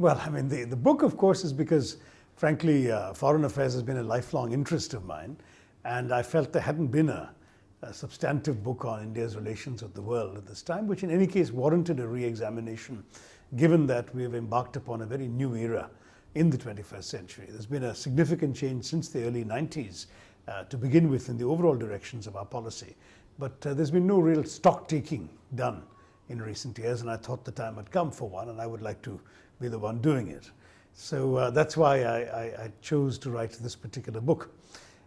Well, I mean, the book, of course, is because, frankly, foreign affairs has been a lifelong interest of mine, and I felt there hadn't been a substantive book on India's relations with the world at this time, which in any case warranted a re-examination, given that we have embarked upon a very new era in the 21st century. There's been a significant change since the early 90s to begin with in the overall directions of our policy, but there's been no real stock-taking done in recent years, and I thought the time had come for one, and I would like to be the one doing it. So that's why I chose to write this particular book.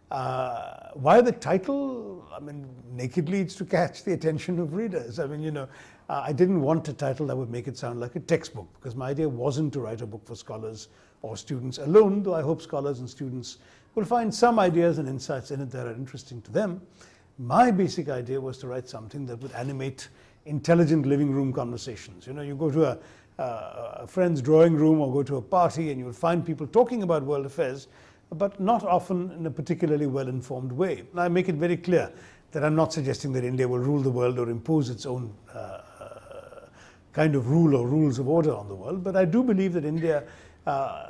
Why the title? I mean, nakedly, it's to catch the attention of readers. I mean, I didn't want a title that would make it sound like a textbook, because my idea wasn't to write a book for scholars or students alone, though I hope scholars and students will find some ideas and insights in it that are interesting to them. My basic idea was to write something that would animate intelligent living room conversations. You go to a friend's drawing room or go to a party and you'll find people talking about world affairs, but not often in a particularly well-informed way. And I make it very clear that I'm not suggesting that India will rule the world or impose its own kind of rule or rules of order on the world, but I do believe that India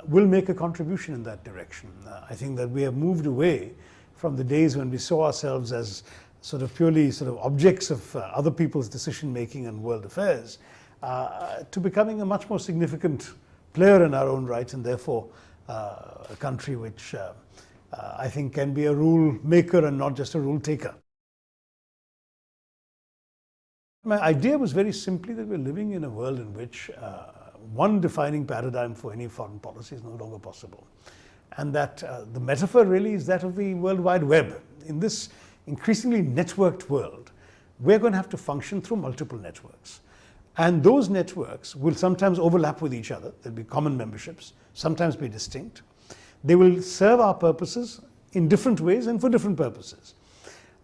will make a contribution in that direction. I think that we have moved away from the days when we saw ourselves as sort of purely objects of other people's decision-making and world affairs, to becoming a much more significant player in our own right, and therefore a country which I think can be a rule maker and not just a rule taker. My idea was very simply that we're living in a world in which one defining paradigm for any foreign policy is no longer possible. And that the metaphor really is that of the World Wide Web. In this increasingly networked world, we're going to have to function through multiple networks. And those networks will sometimes overlap with each other. There'll be common memberships, sometimes be distinct. They will serve our purposes in different ways and for different purposes.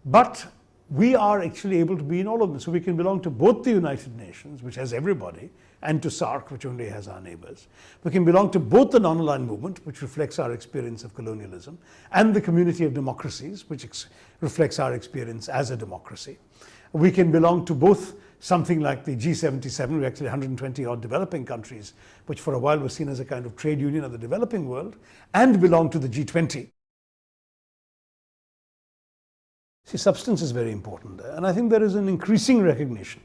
But we are actually able to be in all of them. So we can belong to both the United Nations, which has everybody, and to SAARC, which only has our neighbors. We can belong to both the non-aligned movement, which reflects our experience of colonialism, and the community of democracies, which reflects our experience as a democracy. We can belong to both something like the G77, we're actually 120 odd developing countries, which for a while was seen as a kind of trade union of the developing world, and belong to the G20. See, substance is very important, and I think there is an increasing recognition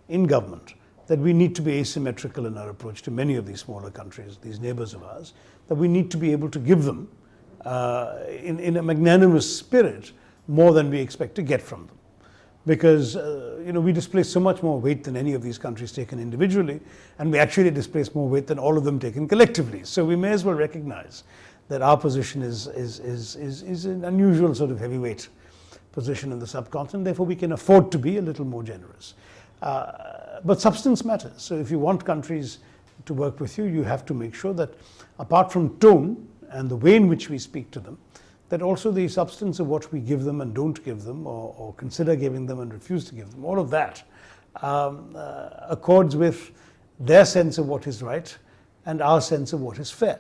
in government that we need to be asymmetrical in our approach to many of these smaller countries, these neighbors of ours, that we need to be able to give them in a magnanimous spirit more than we expect to get from them. Because we displace so much more weight than any of these countries taken individually, and we actually displace more weight than all of them taken collectively. So we may as well recognize that our position is an unusual sort of heavyweight position in the subcontinent. Therefore, we can afford to be a little more generous. But substance matters. So if you want countries to work with you, you have to make sure that apart from tone and the way in which we speak to them, that also the substance of what we give them and don't give them, or consider giving them and refuse to give them, all of that accords with their sense of what is right and our sense of what is fair.